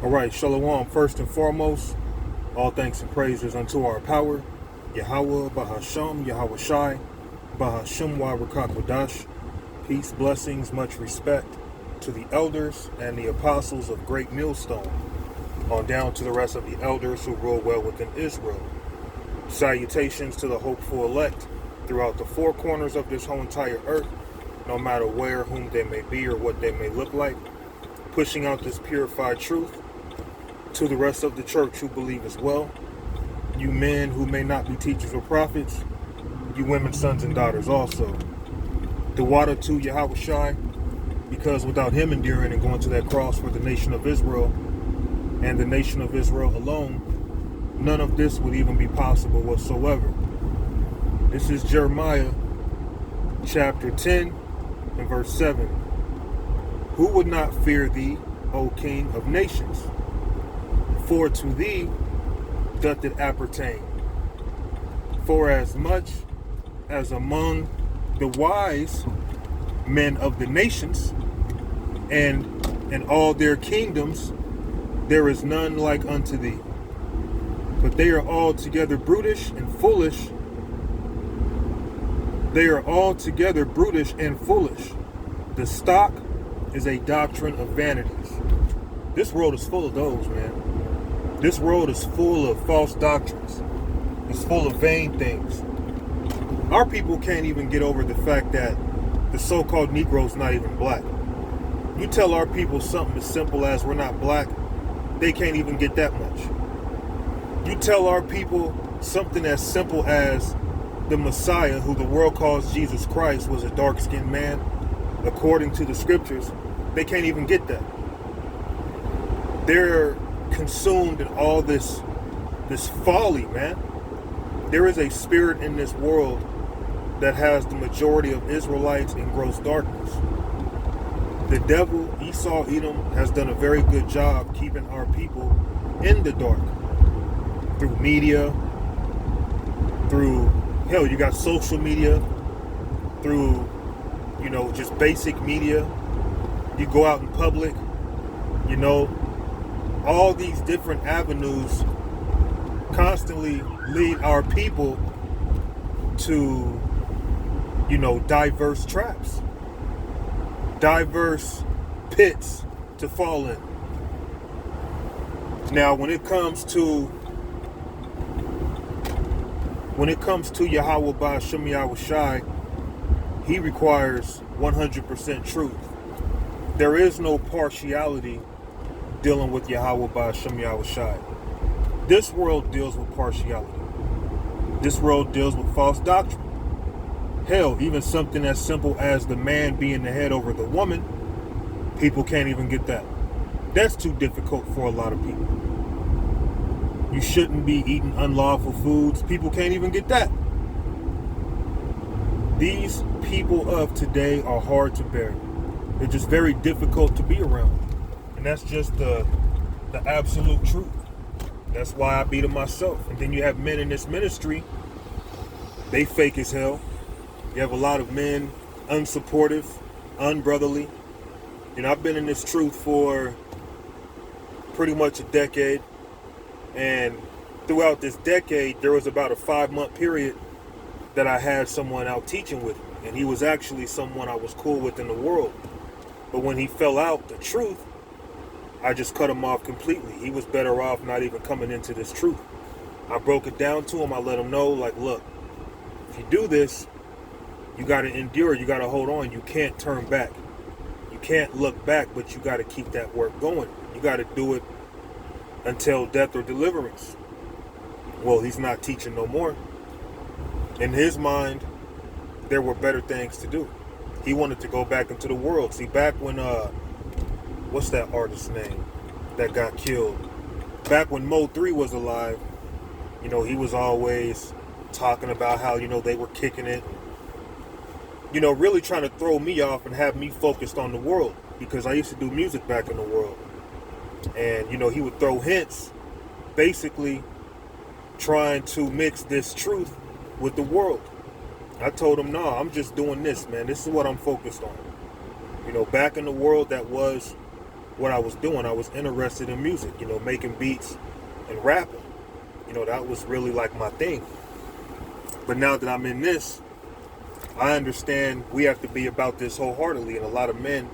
All right, Shalom. First and foremost, all thanks and praises unto our power, Yahweh, Bahasham, Yahweh Shai, Bahasham Warakwadash. Peace, blessings, much respect to the elders and the apostles of Great Millstone, on down to the rest of the elders who rule well within Israel. Salutations to the hopeful elect throughout the four corners of this whole entire earth, no matter where, whom they may be, or what they may look like, pushing out this purified truth. To the rest of the church who believe as well, you men who may not be teachers or prophets, you women, sons and daughters also. The water to Yahweh Shai, because without him enduring and going to that cross for the nation of Israel and the nation of Israel alone, none of this would even be possible whatsoever. This is Jeremiah chapter 10 and verse 7. Who would not fear thee, O King of nations? For to thee doth it appertain. For as much as among the wise men of the nations and in all their kingdoms there is none like unto thee. But they are altogether brutish and foolish. They are altogether brutish and foolish. The stock is a doctrine of vanities. This world is full of those, man. This world is full of false doctrines. It's full of vain things. Our people can't even get over the fact that the so-called Negro's not even black. You tell our people something as simple as we're not black, they can't even get that much. You tell our people something as simple as the Messiah, who the world calls Jesus Christ, was a dark-skinned man, according to the scriptures, they can't even get that. They're consumed in all this folly, man. There is a spirit in this world that has the majority of Israelites in gross darkness. The devil, Esau, Edom, has done a very good job keeping our people in the dark. Through media, through, hell, you got social media, through, just basic media. You go out in public, all these different avenues constantly lead our people to, diverse traps, diverse pits to fall in. Now, when it comes to Yahweh Ba'Shem Yahweh Shai, he requires 100% truth. There is no partiality dealing with Yahweh Ba'Shem Yahweh Shai. This world deals with partiality. This world deals with false doctrine. Hell, even something as simple as the man being the head over the woman, people can't even get that. That's too difficult for a lot of people. You shouldn't be eating unlawful foods. People can't even get that. These people of today are hard to bear. They're just very difficult to be around. And that's just the absolute truth. That's why I beat them myself. And then you have men in this ministry, they fake as hell. You have a lot of men, unsupportive, unbrotherly. I've been in this truth for pretty much a decade. And throughout this decade, there was about a 5-month period that I had someone out teaching with me. And he was actually someone I was cool with in the world. But when he fell out, the truth, I just cut him off completely. He was better off not even coming into this truth. I broke it down to him. I let him know, look, if you do this, you got to endure. You got to hold on. You can't turn back. You can't look back, but you got to keep that work going. You got to do it until death or deliverance. Well, he's not teaching no more. In his mind, there were better things to do. He wanted to go back into the world. See, back when, what's that artist's name that got killed? Back when Mo 3 was alive, he was always talking about how, they were kicking it. Really trying to throw me off and have me focused on the world. Because I used to do music back in the world. And, he would throw hints, basically trying to mix this truth with the world. I told him, no, I'm just doing this, man. This is what I'm focused on. Back in the world, that was what I was doing. I was interested in music, making beats and rapping. That was really like my thing. But now that I'm in this, I understand we have to be about this wholeheartedly. And a lot of men,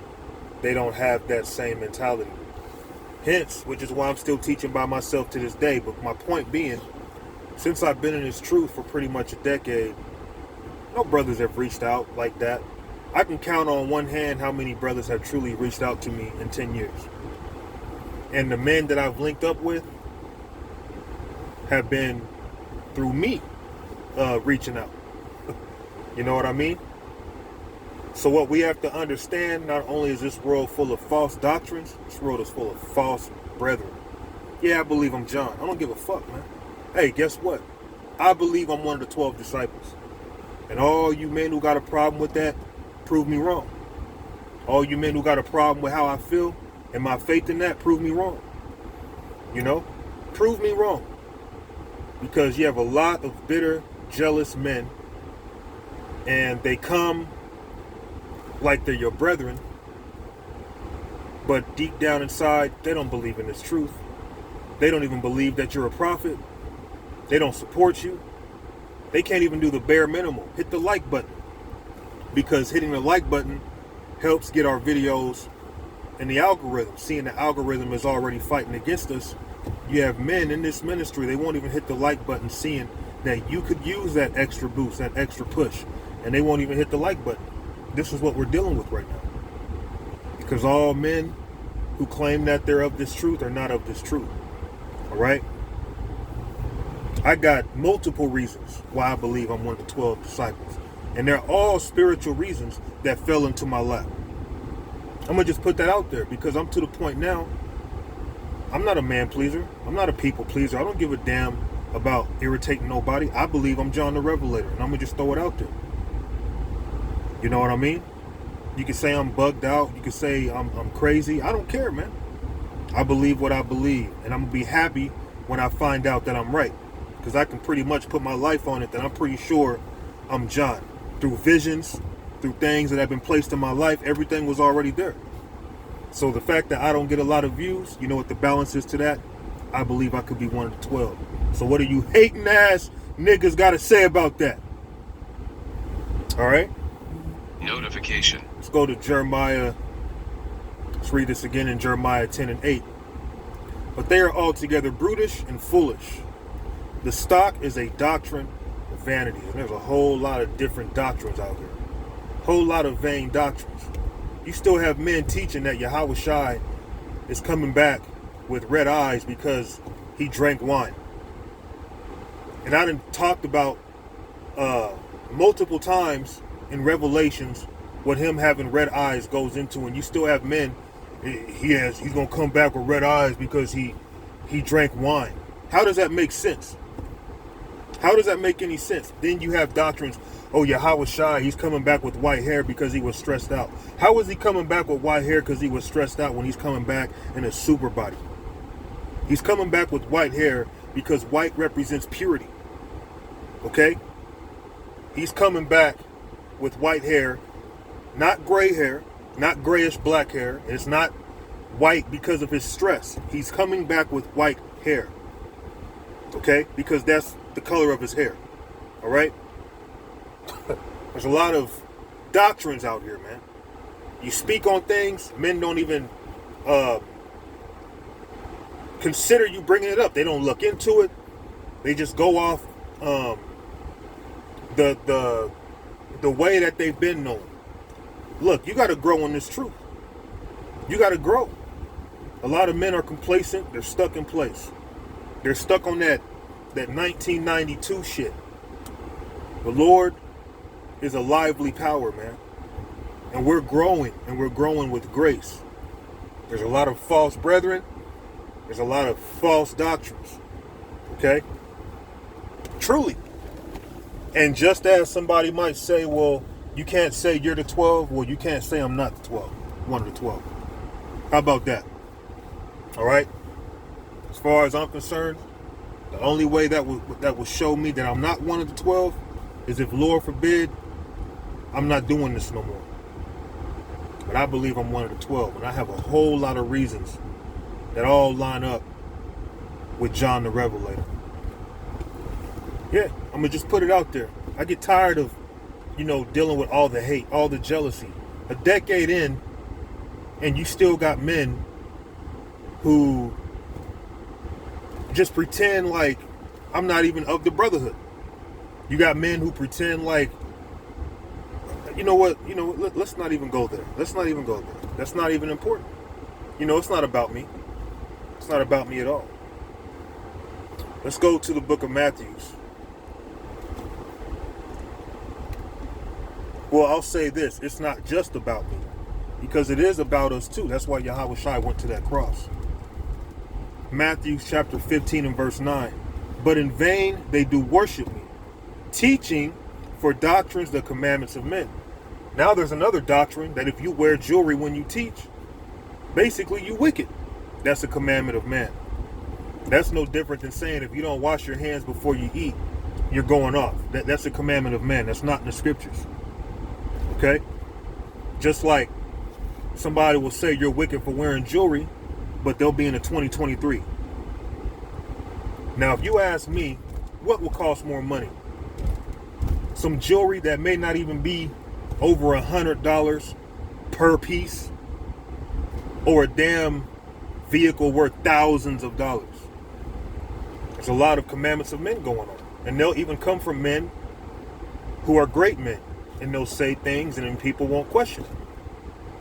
they don't have that same mentality. Hence, which is why I'm still teaching by myself to this day. But my point being, since I've been in this truth for pretty much a decade, no brothers have reached out like that. I can count on one hand how many brothers have truly reached out to me in 10 years. And the men that I've linked up with have been through me reaching out. You know what I mean? So what we have to understand, not only is this world full of false doctrines, this world is full of false brethren. Yeah, I believe I'm John. I don't give a fuck, man. Hey, guess what? I believe I'm one of the 12 disciples. And all you men who got a problem with that, prove me wrong. All you men who got a problem with how I feel and my faith in that, prove me wrong. Prove me wrong. Because you have a lot of bitter, jealous men, and they come like they're your brethren, but deep down inside, they don't believe in this truth. They don't even believe that you're a prophet. They don't support you. They can't even do the bare minimum. Hit the like button. Because hitting the like button helps get our videos in the algorithm. Seeing the algorithm is already fighting against us. You have men in this ministry, they won't even hit the like button, seeing that you could use that extra boost, that extra push, and they won't even hit the like button. This is what we're dealing with right now. Because all men who claim that they're of this truth are not of this truth. All right? I got multiple reasons why I believe I'm one of the 12 disciples. And they're all spiritual reasons that fell into my lap. I'm going to just put that out there because I'm to the point now, I'm not a man pleaser. I'm not a people pleaser. I don't give a damn about irritating nobody. I believe I'm John the Revelator, and I'm going to just throw it out there. You know what I mean? You can say I'm bugged out. You can say I'm crazy. I don't care, man. I believe what I believe, and I'm going to be happy when I find out that I'm right. Because I can pretty much put my life on it that I'm pretty sure I'm John. Through visions, through things that have been placed in my life, everything was already there. So the fact that I don't get a lot of views, you know what the balance is to that? I believe I could be one of the 12. So what do you hating ass niggas got to say about that? All right? Notification. Let's go to Jeremiah. Let's read this again in Jeremiah 10 and 8. But they are altogether brutish and foolish. The stock is a doctrine of vanity. And there's a whole lot of different doctrines out here. Whole lot of vain doctrines. You still have men teaching that Yahweh Shai is coming back with red eyes because he drank wine. And I done talked about multiple times in Revelations what him having red eyes goes into, and you still have men, he's going to come back with red eyes because he drank wine. How does that make sense? How does that make any sense? Then you have doctrines, oh, Yahweh Shai, he's coming back with white hair because he was stressed out. How is he coming back with white hair because he was stressed out when he's coming back in a super body? He's coming back with white hair because white represents purity. Okay? He's coming back with white hair, not gray hair, not grayish black hair. It's not white because of his stress. He's coming back with white hair. Okay? Because that's the color of his hair. All right? There's a lot of doctrines out here, man. You speak on things, men don't even consider you bringing it up. They don't look into it. They just go off the way that they've been known. Look, you got to grow in this truth. You got to grow. A lot of men are complacent. They're stuck in place. They're stuck on that 1992 shit. The Lord is a lively power, man. And we're growing with grace. There's a lot of false brethren. There's a lot of false doctrines. Okay? Truly. And just as somebody might say, well, you can't say you're the 12, well, you can't say I'm not the 12, one of the 12. How about that? All right? As far as I'm concerned, the only way that will show me that I'm not one of the 12 is if, Lord forbid, I'm not doing this no more. but I believe I'm one of the 12. And I have a whole lot of reasons that all line up with John the Revelator. Yeah, I'm going to just put it out there. I get tired of, dealing with all the hate, all the jealousy. A decade in, and you still got men who just pretend like I'm not even of the brotherhood. You got men who pretend like, let's not even go there. Let's not even go there. That's not even important. It's not about me. It's not about me at all. Let's go to the book of Matthew. Well, I'll say this. It's not just about me, because it is about us too. That's why Yahweh Shai went to that cross. Matthew chapter 15 and verse 9. But in vain they do worship me, teaching for doctrines the commandments of men. Now there's another doctrine that if you wear jewelry when you teach, basically you wicked. That's a commandment of man. That's no different than saying if you don't wash your hands before you eat, you're going off. That's a commandment of man. That's not in the scriptures. Okay? Just like somebody will say you're wicked for wearing jewelry, but they'll be in a 2023. Now, if you ask me, what will cost more money? Some jewelry that may not even be over $100 per piece, or a damn vehicle worth thousands of dollars? There's a lot of commandments of men going on. And they'll even come from men who are great men. And they'll say things and then people won't question it.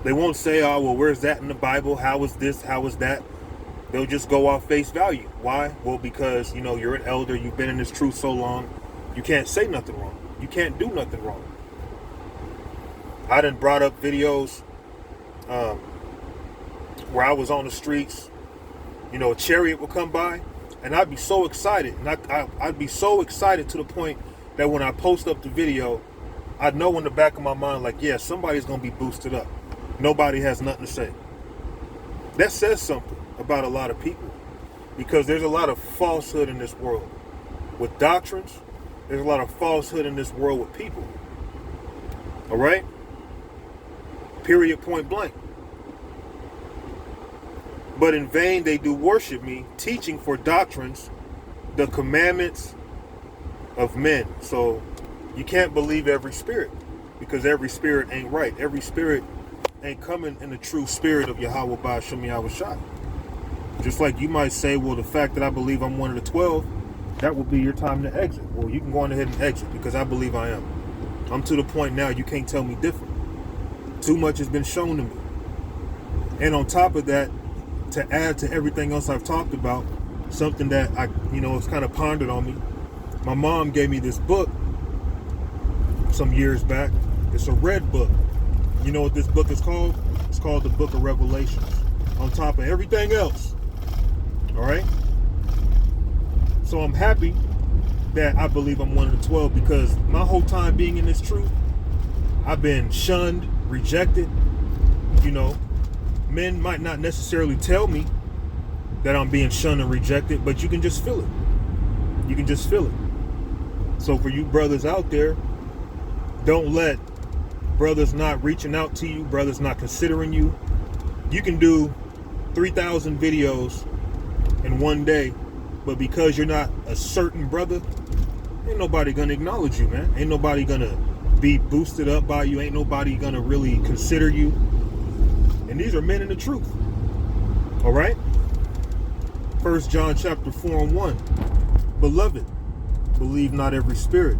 They won't say, oh, well, where's that in the Bible? How is this? How is that? They'll just go off face value. Why? Well, because, you're an elder. You've been in this truth so long. You can't say nothing wrong. You can't do nothing wrong. I done brought up videos where I was on the streets. A chariot would come by and I'd be so excited. And I'd be so excited to the point that when I post up the video, I know in the back of my mind, like, yeah, somebody's going to be boosted up. Nobody has nothing to say. That says something about a lot of people, because there's a lot of falsehood in this world with doctrines. There's a lot of falsehood in this world with people. All right? Period, point blank. But in vain they do worship me, teaching for doctrines the commandments of men. So you can't believe every spirit, because every spirit ain't right. Every spirit ain't coming in the true spirit of Yahweh Ba'ashem Yahweh Shai. Just like you might say, well, the fact that I believe I'm one of the 12, that will be your time to exit. Well, you can go on ahead and exit, because I believe I am. I'm to the point now you can't tell me different. Too much has been shown to me. And on top of that, to add to everything else I've talked about, something that it's kind of pondered on me. My mom gave me this book some years back. It's a red book. You know what this book is called? It's called the Book of Revelations. On top of everything else. All right? So I'm happy that I believe I'm one of the 12, because my whole time being in this truth, I've been shunned, rejected. Men might not necessarily tell me that I'm being shunned and rejected, but you can just feel it. You can just feel it. So for you brothers out there, don't let brothers not reaching out to you, brothers not considering you. You can do 3,000 videos in one day, but because you're not a certain brother, ain't nobody gonna acknowledge you, man. Ain't nobody gonna be boosted up by you. Ain't nobody gonna really consider you. And these are men in the truth. All right? 1 John chapter 4 and 1. Beloved, believe not every spirit,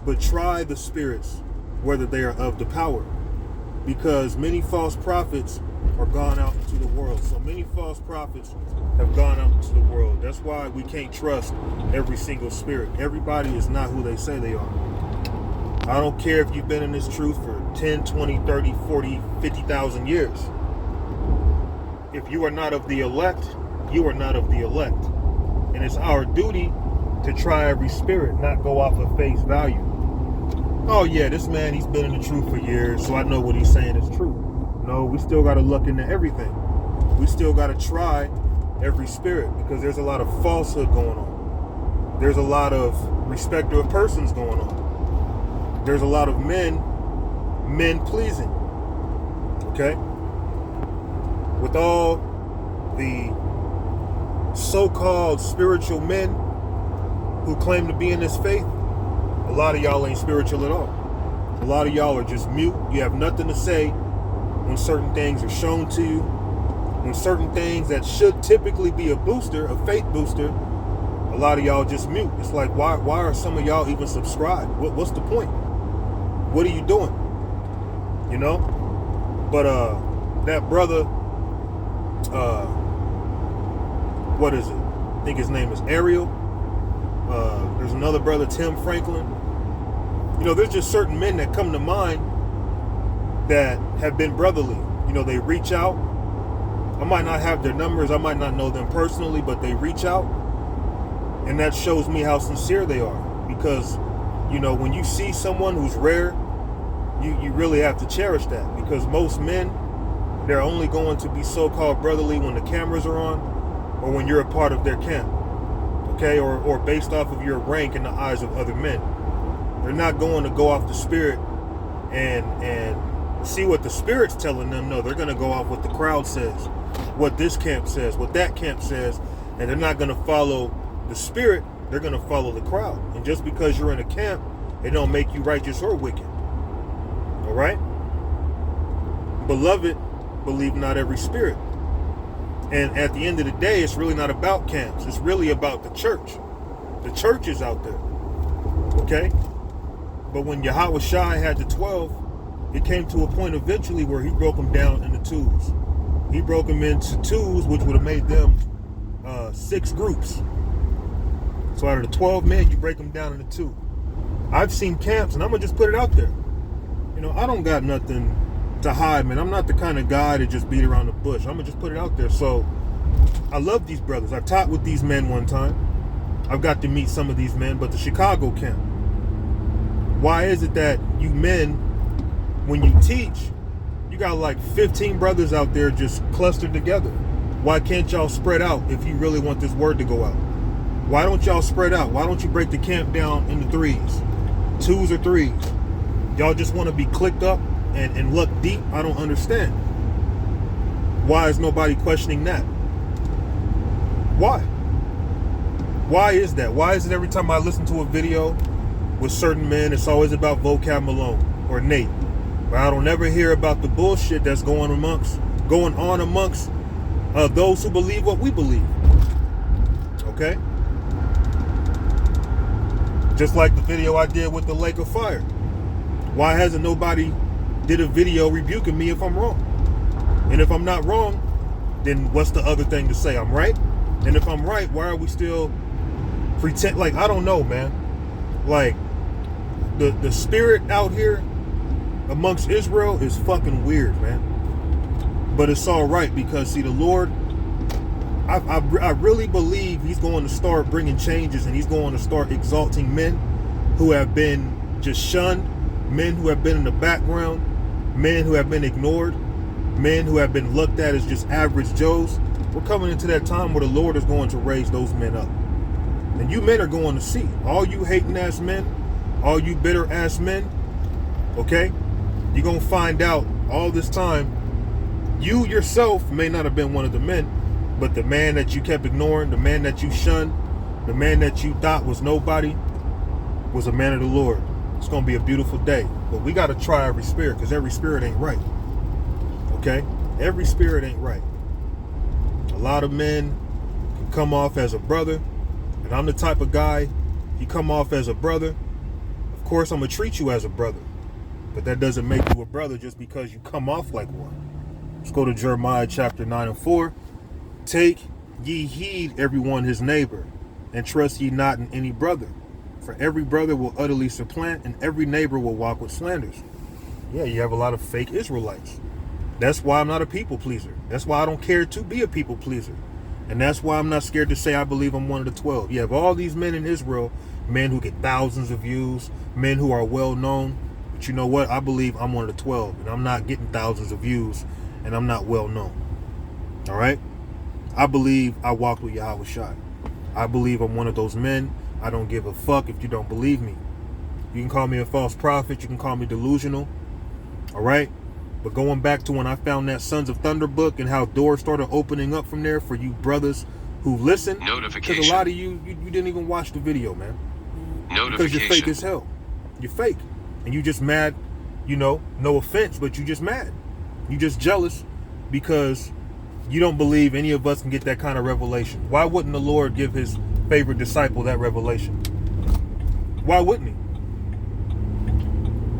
but try the spirits, whether they are of the power. Because many false prophets are gone out into the world. So many false prophets have gone out into the world. That's why we can't trust every single spirit. Everybody is not who they say they are. I don't care if you've been in this truth for 10, 20, 30, 40, 50,000 years. If you are not of the elect, you are not of the elect. And it's our duty to try every spirit, not go off of face value. Oh yeah, this man, he's been in the truth for years, so I know what he's saying is true. No, we still got to look into everything. We still got to try every spirit, because there's a lot of falsehood going on. There's a lot of respecter of persons going on. There's a lot of men pleasing. Okay? With all the so-called spiritual men who claim to be in this faith, a lot of y'all ain't spiritual at all. A lot of y'all are just mute. You have nothing to say when certain things are shown to you. When certain things that should typically be a booster, a faith booster, a lot of y'all just mute. It's like, why are some of y'all even subscribed? What's the point? What are you doing? You know? But that brother, what is it? I think his name is Ariel. There's another brother, Tim Franklin. You know, there's just certain men that come to mind that have been brotherly. You know, they reach out. I might not have their numbers, I might not know them personally, but they reach out. And that shows me how sincere they are. Because, you know, when you see someone who's rare, you really have to cherish that. Because most men, they're only going to be so-called brotherly when the cameras are on or when you're a part of their camp. Okay? Or based off of your rank in the eyes of other men. They're not going to go off the spirit and see what the spirit's telling them. No, they're going to go off what the crowd says, what this camp says, what that camp says, and they're not going to follow the spirit. They're going to follow the crowd. And just because you're in a camp, it don't make you righteous or wicked. All right? Beloved, believe not every spirit. And at the end of the day, it's really not about camps. It's really about the church. The church is out there. Okay? But when Yahweh Shai had the 12, it came to a point eventually where he broke them down into twos. He broke them into twos, which would have made them 6 groups. So out of the 12 men, you break them down into 2. I've seen camps, and I'm going to just put it out there. You know, I don't got nothing to hide, man. I'm not the kind of guy to just beat around the bush. I'm going to just put it out there. So I love these brothers. I've taught with these men one time. I've got to meet some of these men, but the Chicago camp. Why is it that you men, when you teach, you got like 15 brothers out there just clustered together? Why can't y'all spread out if you really want this word to go out? Why don't y'all spread out? Why don't you break the camp down into 3s, 2s or 3s? Y'all just want to be clicked up and look deep? I don't understand. Why is nobody questioning that? Why? Why is that? Why is it every time I listen to a video with certain men, it's always about Vocab Malone or Nate? But I don't ever hear about the bullshit that's going on amongst those who believe what we believe. Okay? Just like the video I did with the Lake of Fire. Why hasn't nobody did a video rebuking me if I'm wrong? And if I'm not wrong, then what's the other thing to say? I'm right? And if I'm right, why are we still pretend? Like, I don't know, man. Like, the spirit out here amongst Israel is fucking weird, man. But it's all right because, see, the Lord, I really believe he's going to start bringing changes, and he's going to start exalting men who have been just shunned, men who have been in the background, men who have been ignored, men who have been looked at as just average Joes. We're coming into that time where the Lord is going to raise those men up. And you men are going to see. All you hating ass men, all you bitter ass men, okay? You're going to find out all this time, you yourself may not have been one of the men, but the man that you kept ignoring, the man that you shunned, the man that you thought was nobody, was a man of the Lord. It's going to be a beautiful day. But we got to try every spirit, because every spirit ain't right. Okay? Every spirit ain't right. A lot of men can come off as a brother, and I'm the type of guy, you come off as a brother, of course I'm going to treat you as a brother. But that doesn't make you a brother just because you come off like one. Let's go to Jeremiah chapter 9 and 4. Take ye heed every one his neighbor, and trust ye not in any brother. For every brother will utterly supplant, and every neighbor will walk with slanders. Yeah, you have a lot of fake Israelites. That's why I'm not a people pleaser. That's why I don't care to be a people pleaser. And that's why I'm not scared to say I believe I'm one of the 12. You have all these men in Israel, men who get thousands of views, men who are well known. But you know what? I believe I'm one of the 12, and I'm not getting thousands of views, and I'm not well known. All right? I believe I walked with Yahweh Shai. I believe I'm one of those men. I don't give a fuck if you don't believe me. You can call me a false prophet. You can call me delusional. All right? But going back to when I found that Sons of Thunder book and how doors started opening up from there for you brothers who listen, because a lot of you didn't even watch the video, man. Because you're fake as hell. You're fake. And you just mad, no offense, but you just mad. You just jealous because you don't believe any of us can get that kind of revelation. Why wouldn't the Lord give his favorite disciple that revelation? Why wouldn't he?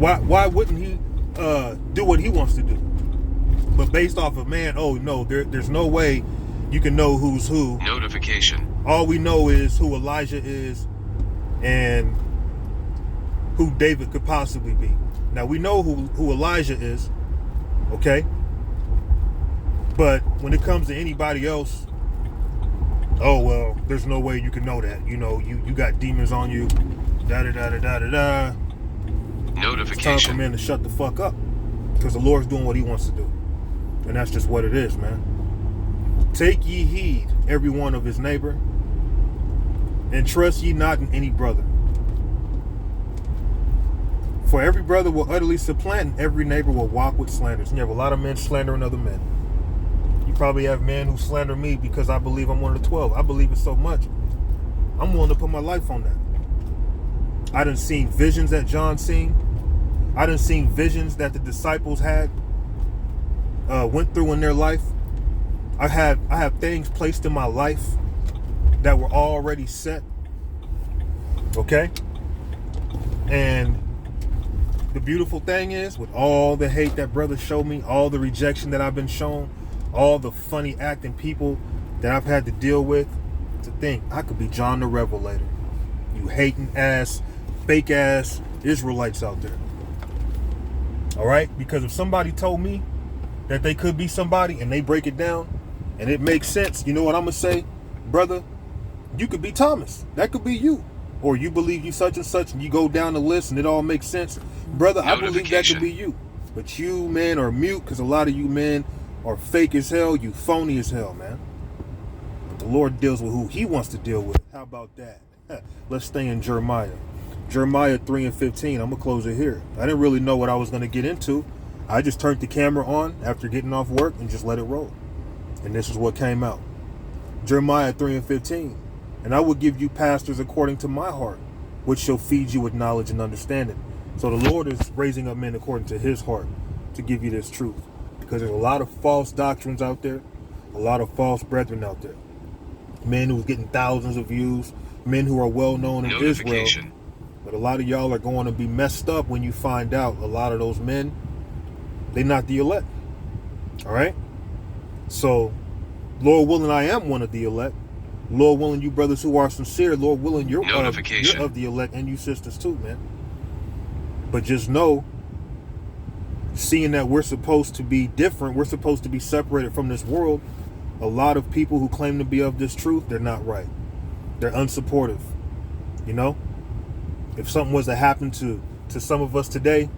Why wouldn't he do what he wants to do? But based off of man, oh no, there's no way you can know who's who. Notification. All we know is who Elijah is and who David could possibly be. Now we know who Elijah is, okay? But when it comes to anybody else, oh well, there's no way you can know that. You got demons on you. Da-da-da-da-da-da-da. Notification. It's time for men to shut the fuck up. Because the Lord's doing what he wants to do. And that's just what it is, man. Take ye heed, every one of his neighbor, and trust ye not in any brother. For every brother will utterly supplant, and every neighbor will walk with slanders. And you have a lot of men slandering other men. You probably have men who slander me because I believe I'm one of the 12. I believe it so much, I'm willing to put my life on that. I done seen visions that John seen. I done seen visions that the disciples had, went through in their life. I have things placed in my life that were already set. Okay? And the beautiful thing is, with all the hate that brothers show me, all the rejection that I've been shown, all the funny acting people that I've had to deal with, to think I could be John the Revelator. You hating ass, fake ass Israelites out there. All right? Because if somebody told me that they could be somebody and they break it down and it makes sense, you know what I'm going to say? Brother, you could be Thomas. That could be you. Or you believe you such and such and you go down the list and it all makes sense. Brother, I believe that could be you. But you, man, are mute because a lot of you men are fake as hell. You phony as hell, man. But the Lord deals with who he wants to deal with. How about that? Let's stay in Jeremiah. Jeremiah 3:15. I'm going to close it here. I didn't really know what I was going to get into. I just turned the camera on after getting off work and just let it roll. And this is what came out. Jeremiah 3:15. And I will give you pastors according to my heart, which shall feed you with knowledge and understanding. So the Lord is raising up men according to his heart to give you this truth. Because there's a lot of false doctrines out there, a lot of false brethren out there. Men who's getting thousands of views, men who are well known in Israel. But a lot of y'all are going to be messed up when you find out a lot of those men, they're not the elect. All right? So, Lord willing, I am one of the elect. Lord willing, you brothers who are sincere, Lord willing, you're of the elect, and you sisters too, man. But just know, seeing that we're supposed to be different, we're supposed to be separated from this world, a lot of people who claim to be of this truth, they're not right. They're unsupportive. If something was to happen to some of us today,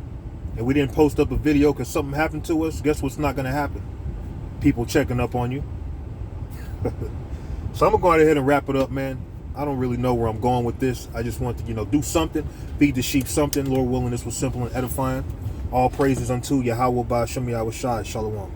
and we didn't post up a video because something happened to us, guess what's not going to happen? People checking up on you. So I'm going to go ahead and wrap it up, man. I don't really know where I'm going with this. I just want to, do something. Feed the sheep something. Lord willing, this was simple and edifying. All praises unto Yahweh Ba'Shem Yahweh Shai. Shalom.